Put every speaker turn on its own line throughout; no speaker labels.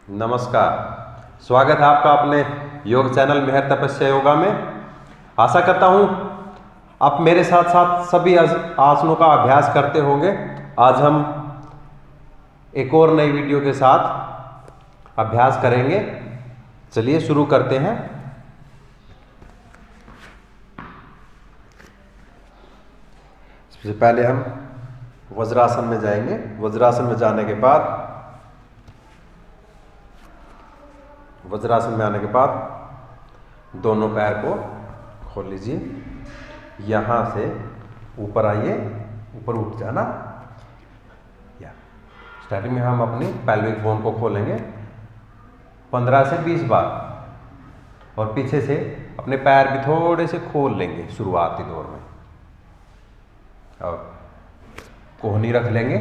नमस्कार। स्वागत है आपका अपने योग चैनल मेहर तपस्या योगा में। आशा करता हूँ आप मेरे साथ साथ सभी आसनों का अभ्यास करते होंगे। आज हम एक और नई वीडियो के साथ अभ्यास करेंगे। चलिए शुरू करते हैं। सबसे पहले हम वज्रासन में जाएंगे। वज्रासन में जाने के बाद आने के बाद दोनों पैर को खोल लीजिए। यहाँ से ऊपर आइए, ऊपर उठ जाना। या स्टार्टिंग में हम अपनी पेल्विक बोन को खोलेंगे 15 से 20 बार और पीछे से अपने पैर भी थोड़े से खोल लेंगे शुरुआती दौर में। और कोहनी रख लेंगे,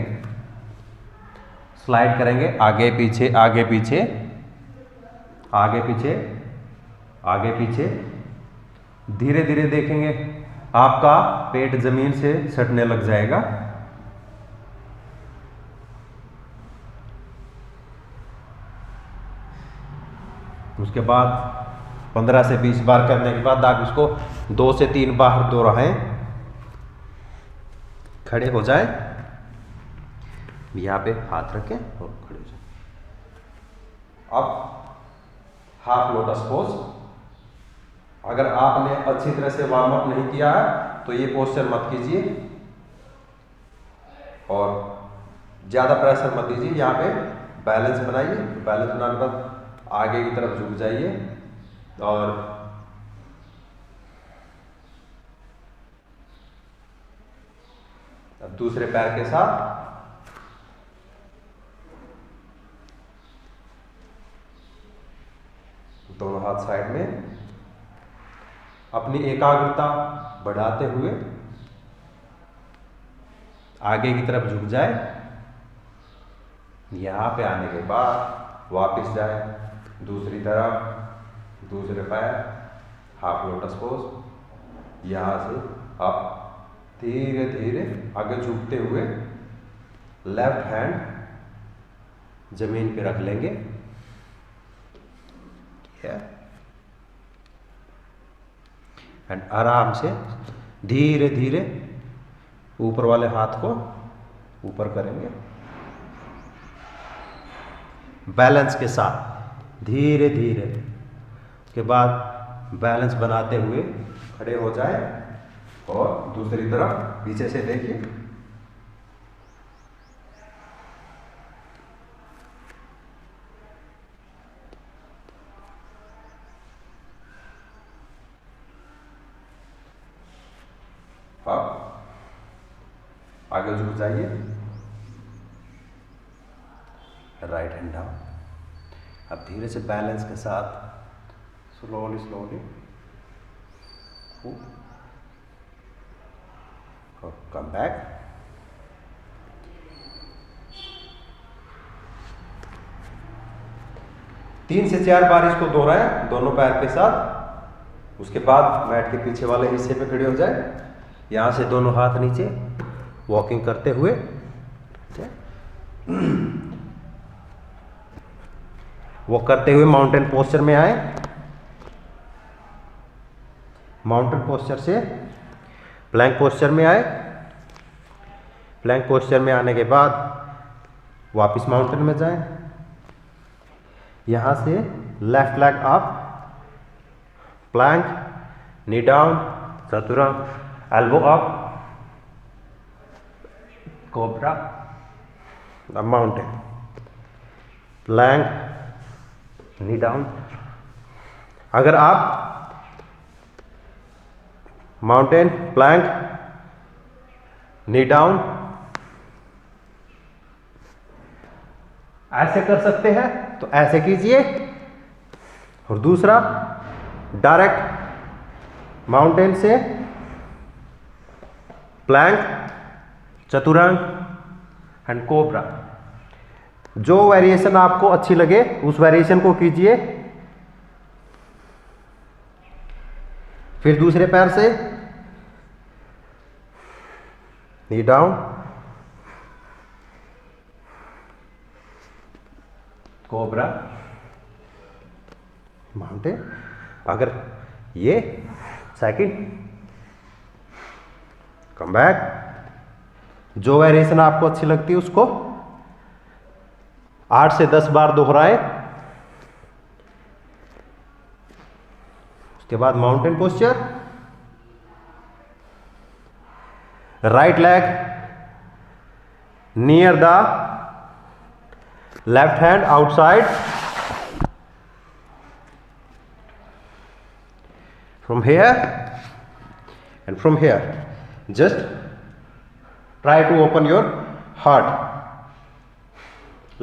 स्लाइड करेंगे आगे पीछे आगे पीछे आगे पीछे आगे पीछे। धीरे धीरे देखेंगे आपका पेट जमीन से सटने लग जाएगा। उसके बाद 15 से 20 बार करने के बाद आप इसको 2 से 3 बार दोहराएं। खड़े हो जाएं, यहाँ पे हाथ रखें और खड़े हो जाएं। अब हाफ लोटस पोज। अगर आपने अच्छी तरह से वार्म अप नहीं किया है तो ये पोस्चर मत कीजिए और ज़्यादा प्रेशर मत दीजिए। यहाँ पे बैलेंस बनाइए। बैलेंस बनाने के बाद आगे की तरफ झुक जाइए और अब दूसरे पैर के साथ दोनों हाथ साइड में अपनी एकाग्रता बढ़ाते हुए आगे की तरफ झुक जाए। यहाँ पे आने के बाद वापस जाए दूसरी तरफ, दूसरे पैर, हाफ लोटस पोज। यहाँ से आप धीरे धीरे आगे झुकते हुए लेफ्ट हैंड जमीन पे रख लेंगे। एंड आराम से धीरे धीरे ऊपर वाले हाथ को ऊपर करेंगे। बैलेंस के साथ धीरे धीरे। उसके बाद बैलेंस बनाते हुए खड़े हो जाए और दूसरी तरफ पीछे से देखिए। अब आगे झुक जाइए, राइट हैंड डाउन। अब धीरे से बैलेंस के साथ स्लोली स्लोली कम बैक। तीन से 4 बार इसको दोहराएं दोनों पैर के साथ। उसके बाद मैट के पीछे वाले हिस्से पे खड़े हो जाए। यहाँ से दोनों हाथ नीचे वॉकिंग करते हुए वॉक करते हुए माउंटेन पोस्चर में आए। माउंटेन पोस्चर से प्लैंक पोस्चर में आए। प्लैंक पोस्चर में आने के बाद वापस माउंटेन में जाएं। यहाँ से left leg up, plank, knee down, Chaturanga, elbow up, cobra, mountain, plank, knee down. अगर आप माउंटेन, प्लैंक, नी डाउन ऐसे कर सकते हैं तो ऐसे कीजिए। और दूसरा डायरेक्ट माउंटेन से प्लैंक, चतुरंग एंड कोबरा। जो वेरिएशन आपको अच्छी लगे उस वेरिएशन को कीजिए। फिर दूसरे पैर से नी डाउन, कोबरा, माउंटेन। अगर ये सेकंड, कम बैक। जो वेरिएशन आपको अच्छी लगती है उसको 8 से 10 बार दोहराए। उसके बाद mountain posture, right leg near the left hand outside, from here and from here. Just try to open your heart,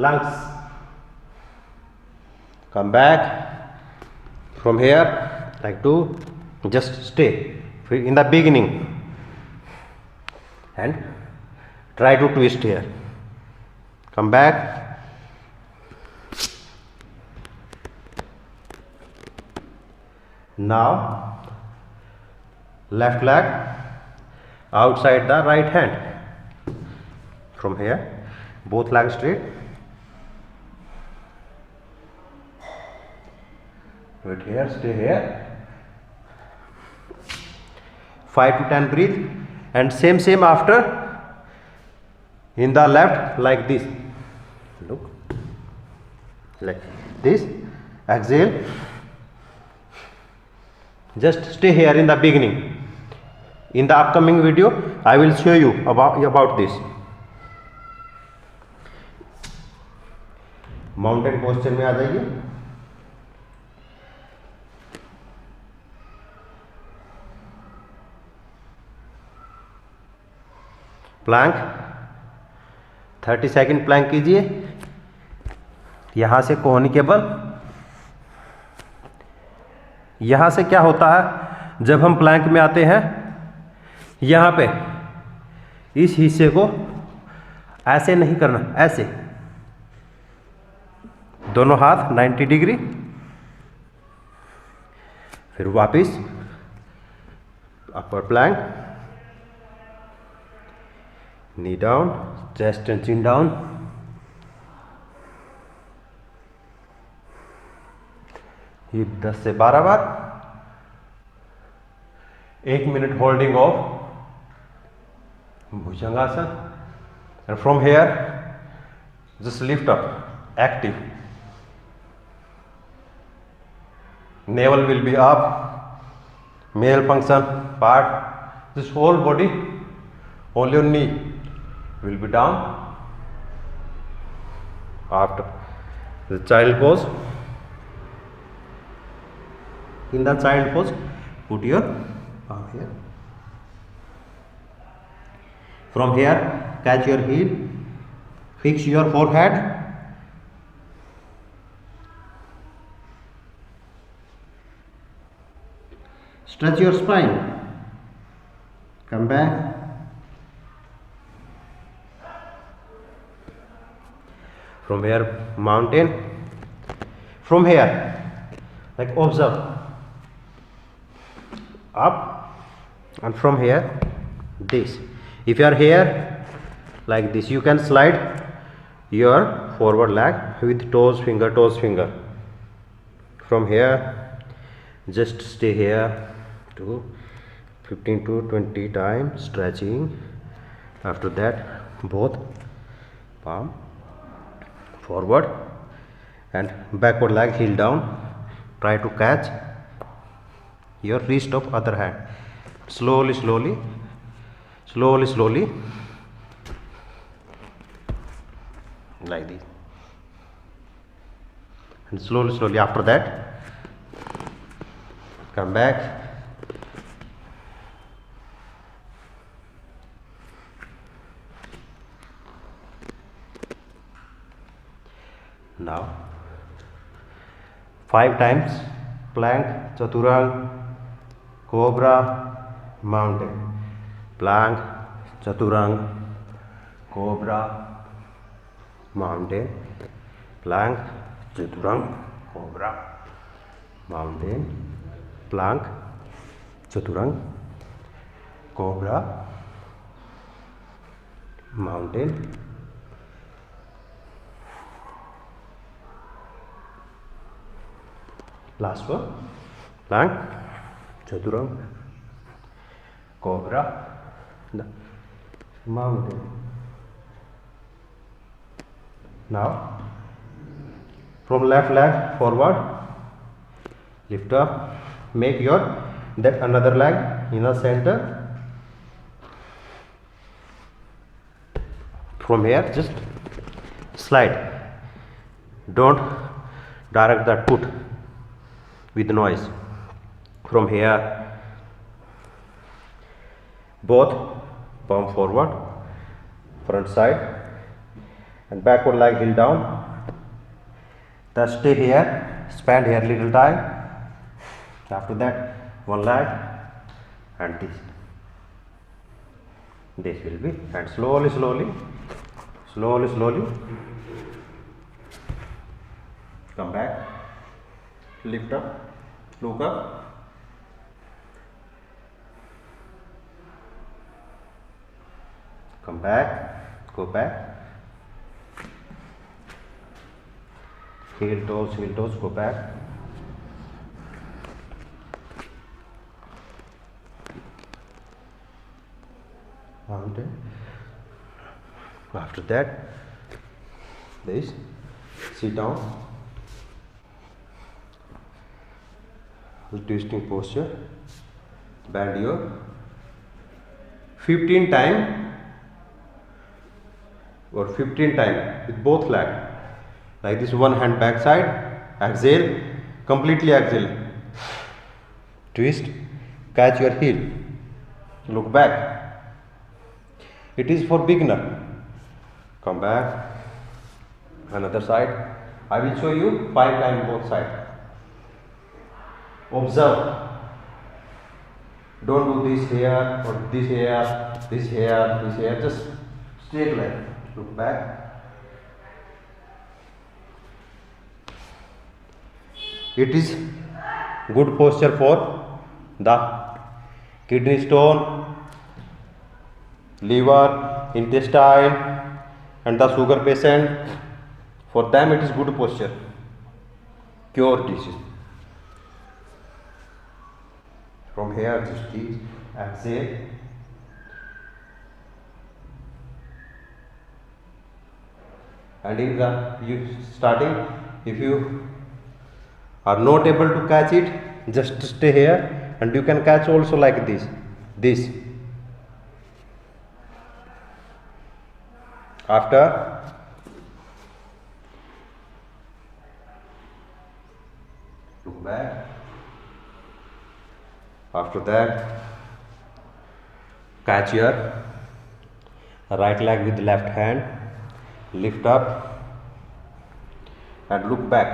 lungs. Come back from here, like to just stay in the beginning and try to twist here. Come back. Now left leg outside the right hand, from here both legs straight. Wait here, stay here, 5 to 10 breathe, and same after in the left, like this. Look, like this. Exhale. Just stay here in the beginning. In the upcoming video I will show you about this. Mountain posture में आ जाइए। Planck 30 second Planck कीजिए। यहां से कोहनी के बल। यहां से क्या होता है, जब हम प्लैंक में आते हैं यहां पे इस हिस्से को ऐसे नहीं करना, ऐसे दोनों हाथ 90 डिग्री, फिर वापस upper plank, knee down, chest and chin down, ये 10 से 12 बार। 1 minute holding of Bhujangasana, and from here just lift up, active. Navel will be up, male function part, this whole body, only your knee will be down. After the child pose, in the child pose put your palm here. From here catch your heel, fix your forehead, stretch your spine, come back, from here mountain, from here like observe up, and from here this. If you are here like this, you can slide your forward leg with toes finger. From here just stay here to 15 to 20 times stretching. After that both palm forward and backward leg heel down. Try to catch your wrist of other hand. Slowly like this, and slowly after that come back, now 5 times plank, chaturang, cobra, mountain, plank, chaturang, cobra, mountain, plank, chaturang, cobra, mountain, plank, chaturang, cobra, mountain, Last one, plank, chaturanga, cobra, mountain. Now from left leg forward, lift up, make your that another leg in the center. From here just slide, don't direct that foot with noise. From here both palm forward, front side and backward leg heel down. Then stay here, spend here little time. After that one leg and this will be, and slowly come back, lift up, look up, come back, go back, heel toes, go back, mountain. After that this, sit down, twisting posture, bend your 15 times or 15 times with both leg, like this. One hand back side, exhale, completely exhale, twist, catch your heel, look back. It is for beginner. Come back, another side. I will show you 5 times both sides. Observe, don't do this here or this here, this here, this here, just straight line, look back. It is good posture for the kidney stone, liver, intestine and the sugar patient. For them it is good posture, cure disease. From here just keep exhale, and in the starting, if you are not able to catch it, just stay here, and you can catch also like this. After look back. After that catch your right leg with left hand, lift up and look back,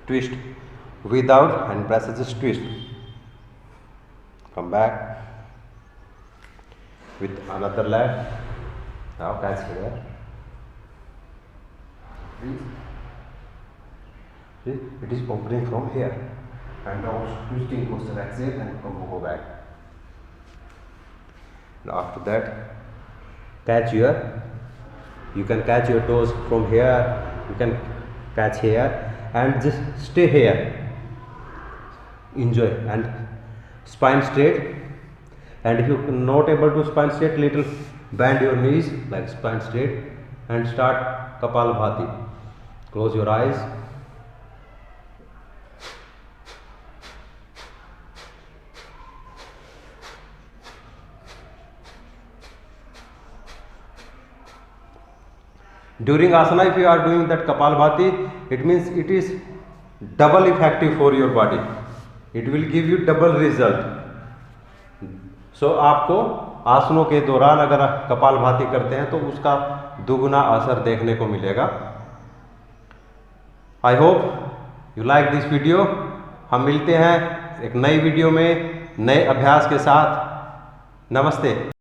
twist without and press, just twist, come back with another leg. Now catch here, see, it is opening from here, and now twisting posture, exhale and go back. Now after that catch here, you can catch your toes from here, you can catch here and just stay here, enjoy, and spine straight. And if you are not able to spine straight, little bend your knees like spine straight and start Kapalabhati. Close your eyes. During asana, if you are doing that Kapalabhati, it means it is double effective for your body. It will give you double result. So आपको आसनों के दौरान अगर कपालभाति करते हैं तो उसका दुगुना असर देखने को मिलेगा. I hope you like this video. हम मिलते हैं एक नई वीडियो में नए अभ्यास के साथ. नमस्ते.